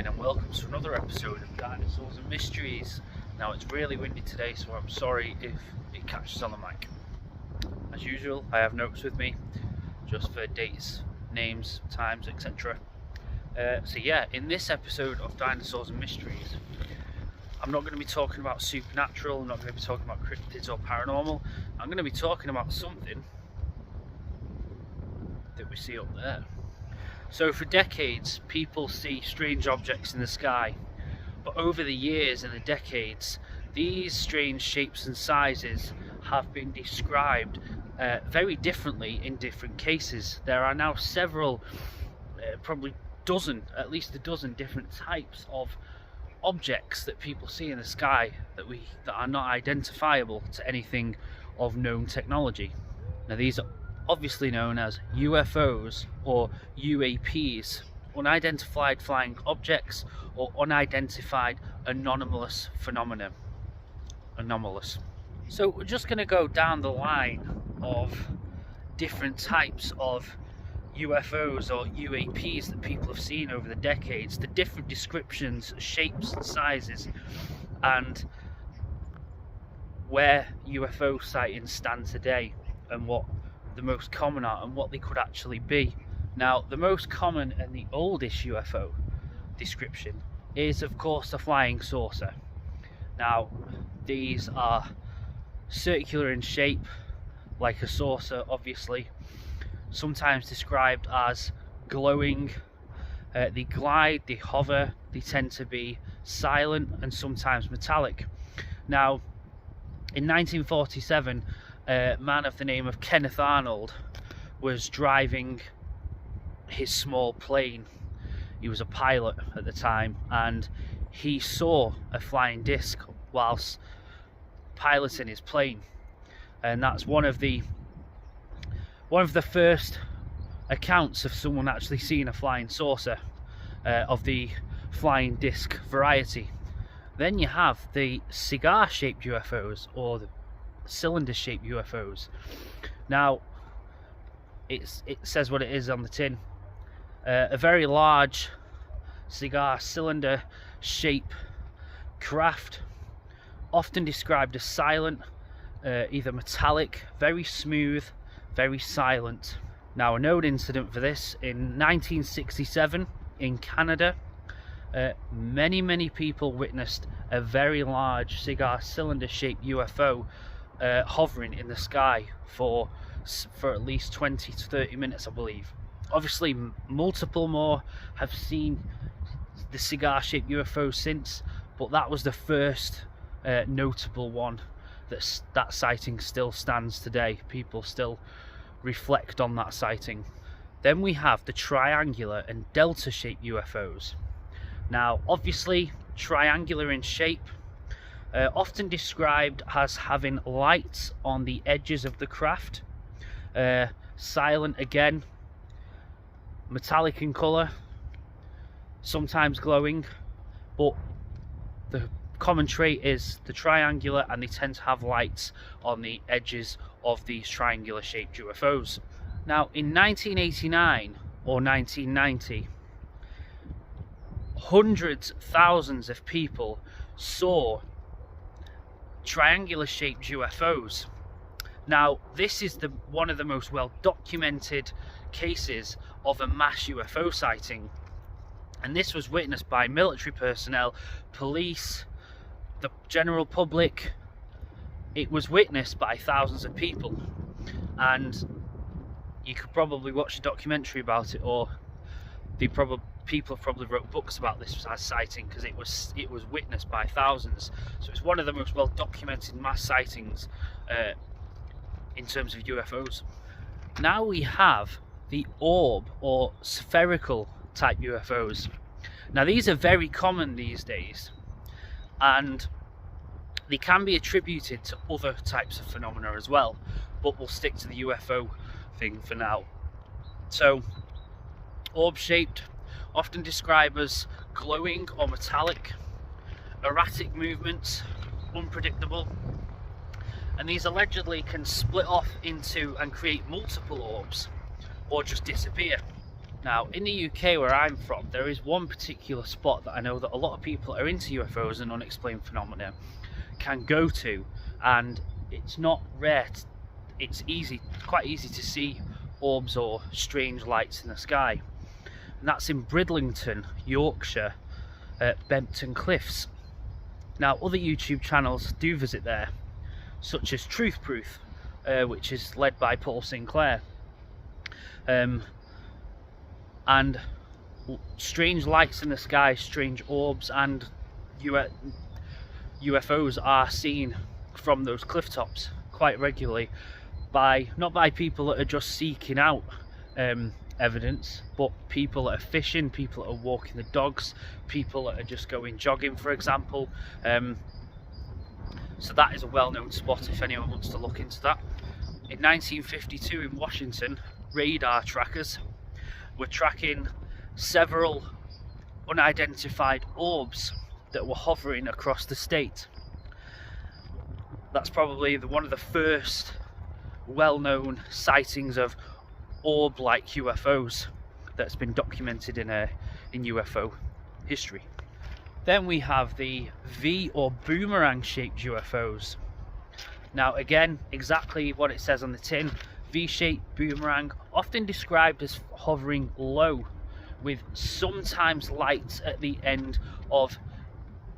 morning and welcome to another episode of Dinosaurs and Mysteries. Now it's really windy today, so I'm sorry if it catches on the mic. As usual, I have notes with me just for dates, names, times, etc. So yeah, in this episode of Dinosaurs and Mysteries, I'm not going to be talking about supernatural, I'm not going to be talking about cryptids or paranormal. I'm going to be talking about something that we see up there. So for decades, people see strange objects in the sky, but over the years and the decades, these strange shapes and sizes have been described very differently in different cases. There are now several, probably at least a dozen different types of objects that people see in the sky that are not identifiable to anything of known technology. Now these are obviously known as UFOs or UAPs, unidentified flying objects or unidentified anomalous phenomena. So we're just going to go down the line of different types of UFOs or UAPs that people have seen over the decades, the different descriptions, shapes and sizes, and where UFO sightings stand today and what the most common are and what they could actually be. Now, the most common and the oldest UFO description is, of course, the flying saucer. Now, these are circular in shape, like a saucer, obviously, sometimes described as glowing. They glide, they hover, they tend to be silent and sometimes metallic. Now, in 1947, a man of the name of Kenneth Arnold was driving his small plane. He was a pilot at the time, and he saw a flying disc whilst piloting his plane, and that's one of the first accounts of someone actually seeing a flying saucer of the flying disc variety. Then you have the cigar-shaped UFOs or the cylinder-shaped UFOs. Now, it says what it is on the tin. A very large cigar cylinder shape craft, often described as silent, either metallic, very smooth, very silent. Now, a known incident for this in 1967 in Canada, many people witnessed a very large cigar cylinder shaped UFO hovering in the sky for at least 20 to 30 minutes, I believe. Obviously, multiple more have seen the cigar-shaped UFO since, but that was the first notable one. That sighting still stands today. People still reflect on that sighting. Then we have the triangular and delta-shaped UFOs. Now, obviously, triangular in shape, often described as having lights on the edges of the craft, silent again, metallic in colour, sometimes glowing, but the common trait is the triangular, and they tend to have lights on the edges of these triangular shaped UFOs. Now, in 1989 or 1990, thousands of people saw triangular shaped UFOs. Now, this is one of the most well documented cases of a mass UFO sighting, and this was witnessed by military personnel, police, the general public. It was witnessed by thousands of people, and you could probably watch a documentary about it, or people have probably wrote books about this as sighting, because it was witnessed by thousands. So it's one of the most well documented mass sightings in terms of UFOs. Now we have the orb or spherical type UFOs. Now these are very common these days, and they can be attributed to other types of phenomena as well, but we'll stick to the UFO thing for now. So, orb shaped, often described as glowing or metallic, erratic movements, unpredictable, and these allegedly can split off into and create multiple orbs or just disappear. Now, in the UK where I'm from, there is one particular spot that I know that a lot of people that are into UFOs and unexplained phenomena can go to, and it's not rare. It's quite easy to see orbs or strange lights in the sky, and that's in Bridlington, Yorkshire, at Bempton Cliffs. Now, other YouTube channels do visit there, such as Truth Proof, which is led by Paul Sinclair. And strange lights in the sky, strange orbs and UFOs are seen from those cliff tops quite regularly, not by people that are just seeking out evidence, but people that are fishing, people that are walking the dogs, people that are just going jogging, for example. So that is a well-known spot if anyone wants to look into that. In 1952 in Washington, radar trackers were tracking several unidentified orbs that were hovering across the state. That's probably one of the first well-known sightings of orb-like UFOs that's been documented in UFO history. Then we have the V or boomerang-shaped UFOs. Now again, exactly what it says on the tin. V-shaped boomerang, often described as hovering low, with sometimes lights at the end of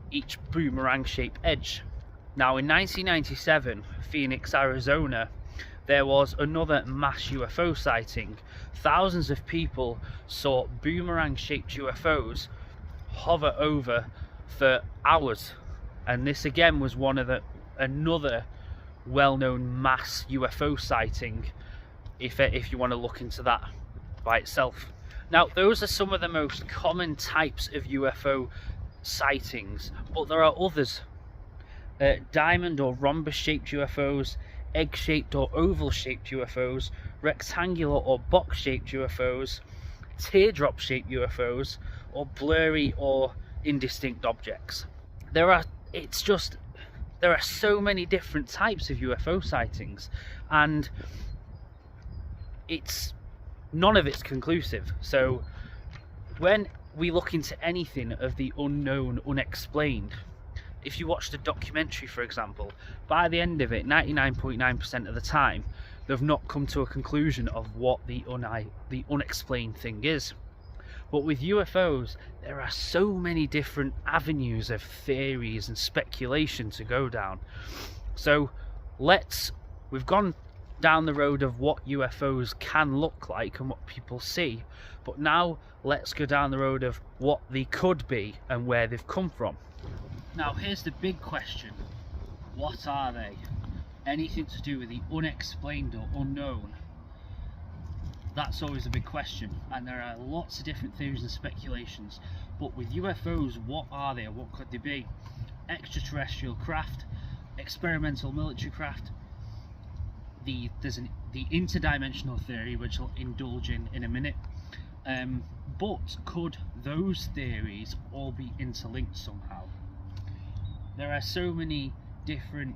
each boomerang-shaped edge. Now in 1997, Phoenix, Arizona, there was another mass UFO sighting. Thousands of people saw boomerang-shaped UFOs hover over for hours, and this again was another well-known mass UFO sighting, if you want to look into that by itself. Now, those are some of the most common types of UFO sightings, but there are others. Diamond or rhombus-shaped UFOs, egg-shaped or oval-shaped UFOs, rectangular or box-shaped UFOs, teardrop-shaped UFOs, or blurry or indistinct objects. There are so many different types of UFO sightings, and none of it's conclusive. So when we look into anything of the unknown, unexplained, if you watch the documentary, for example, by the end of it, 99.9% of the time, they've not come to a conclusion of what the unexplained thing is. But with UFOs, there are so many different avenues of theories and speculation to go down. So we've gone down the road of what UFOs can look like and what people see, but now let's go down the road of what they could be and where they've come from. Now here's the big question: what are they? Anything to do with the unexplained or unknown? That's always a big question, and there are lots of different theories and speculations. But with UFOs, what are they, or what could they be? Extraterrestrial craft, experimental military craft. There's the interdimensional theory, which I'll indulge in a minute. But could those theories all be interlinked somehow? There are so many different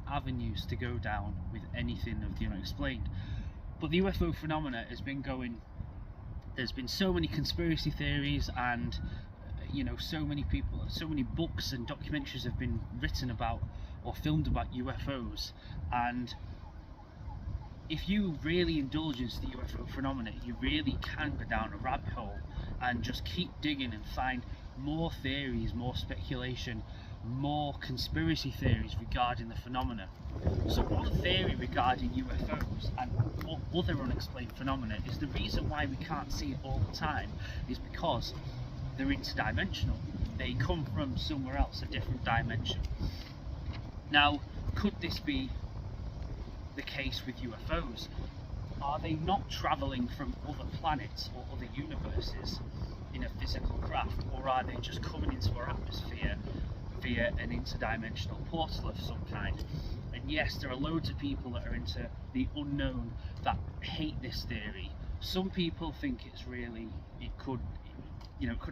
avenues to go down with anything of the unexplained. But the UFO phenomena has been going. There's been so many conspiracy theories, and so many people, so many books and documentaries have been written about or filmed about UFOs. And if you really indulge into the UFO phenomena, you really can go down a rabbit hole and just keep digging and find more theories, more speculation, more conspiracy theories regarding the phenomena. So one theory regarding UFOs and other unexplained phenomena is the reason why we can't see it all the time is because they're interdimensional. They come from somewhere else, a different dimension. Now, could this be the case with UFOs? Are they not travelling from other planets or other universes in a physical craft, or are they just coming into our atmosphere via an interdimensional portal of some kind? And yes, there are loads of people that are into the unknown that hate this theory. Some people think it could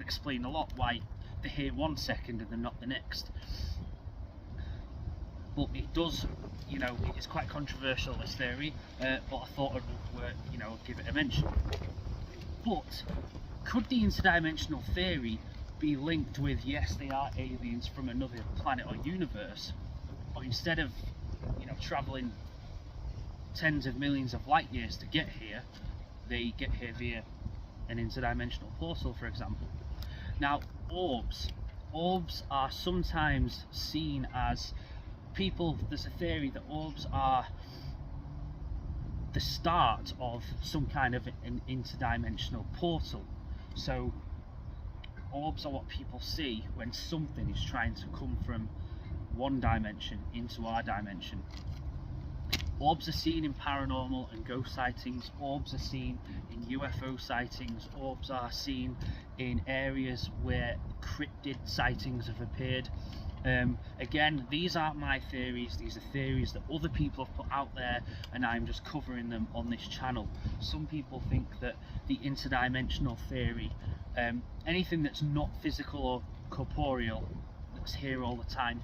explain a lot why they're here one second and they're not the next. But it does, it is quite controversial, this theory, but I thought I'd give it a mention. But could the interdimensional theory be linked with, yes, they are aliens from another planet or universe, but instead of, you know, travelling tens of millions of light years to get here, they get here via an interdimensional portal, for example. Now, orbs are sometimes seen as there's a theory that orbs are the start of some kind of an interdimensional portal. So orbs are what people see when something is trying to come from one dimension into our dimension. Orbs are seen in paranormal and ghost sightings, orbs are seen in UFO sightings, orbs are seen in areas where cryptid sightings have appeared. Again, these aren't my theories, these are theories that other people have put out there, and I'm just covering them on this channel. Some people think that the interdimensional theory, anything that's not physical or corporeal, that's here all the time,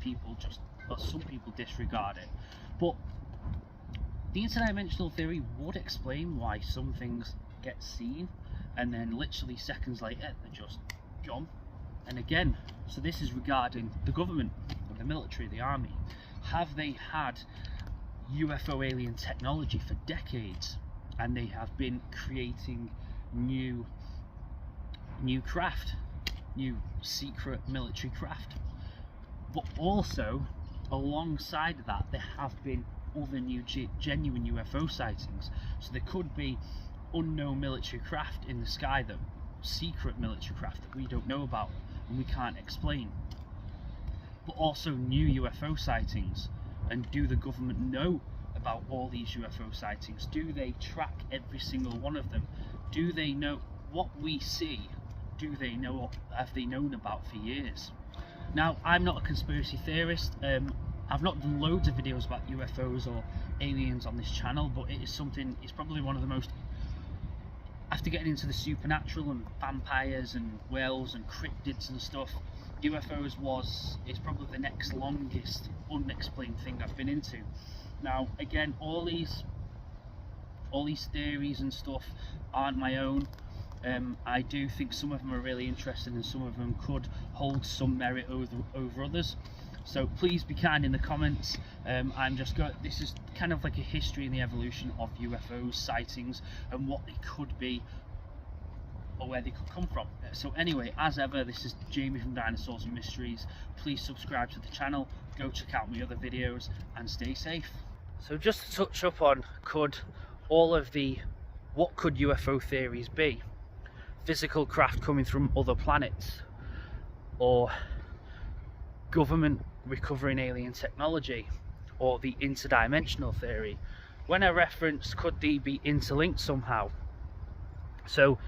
some people disregard it. But the interdimensional theory would explain why some things get seen and then literally seconds later they're just gone. And again, so this is regarding the government, the military, the army. Have they had UFO alien technology for decades, and they have been creating new craft, new secret military craft? But also, alongside that, there have been other new genuine UFO sightings. So there could be unknown military craft in the sky, that secret military craft that we don't know about and we can't explain, but also new UFO sightings. And do the government know about all these UFO sightings? Do they track every single one of them? Do they know what we see? Do they know what have they known about for years? Now, I'm not a conspiracy theorist. I've not done loads of videos about UFOs or aliens on this channel, but it is something, it's probably one of the most, after getting into the supernatural and vampires and whales and cryptids and stuff, UFOs is probably the next longest unexplained thing I've been into. Now, again, all these theories and stuff aren't my own. I do think some of them are really interesting and some of them could hold some merit over others. So please be kind in the comments. This is kind of like a history and the evolution of UFOs, sightings, and what they could be or where they could come from. So anyway, as ever, this is Jamie from Dinosaurs and Mysteries. Please subscribe to the channel, go check out my other videos, and stay safe. So just to touch up on what could UFO theories be? Physical craft coming from other planets, or government recovering alien technology, or the interdimensional theory. When I reference could they be interlinked somehow? So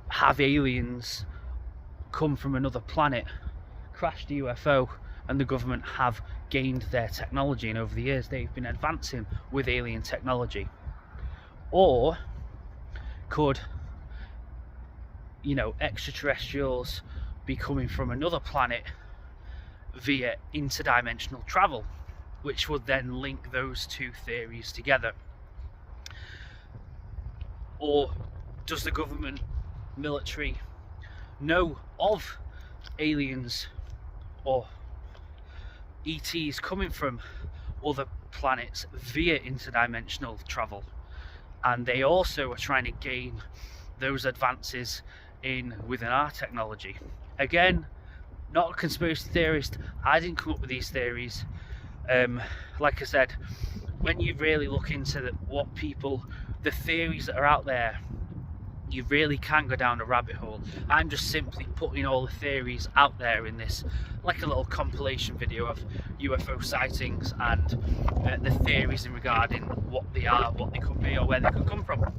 have aliens come from another planet, crashed a UFO, and the government have gained their technology, and over the years they've been advancing with alien technology? Or could, you know, extraterrestrials be coming from another planet via interdimensional travel, which would then link those two theories together? Or does the government, military, know of aliens or ETs coming from other planets via interdimensional travel, and they also are trying to gain those advances within our technology? Again, not a conspiracy theorist. I didn't come up with these theories. Like I said, when you really look into the theories that are out there, you really can go down a rabbit hole. I'm just simply putting all the theories out there in this, like a little compilation video of UFO sightings and the theories in regarding what they are, what they could be, or where they could come from.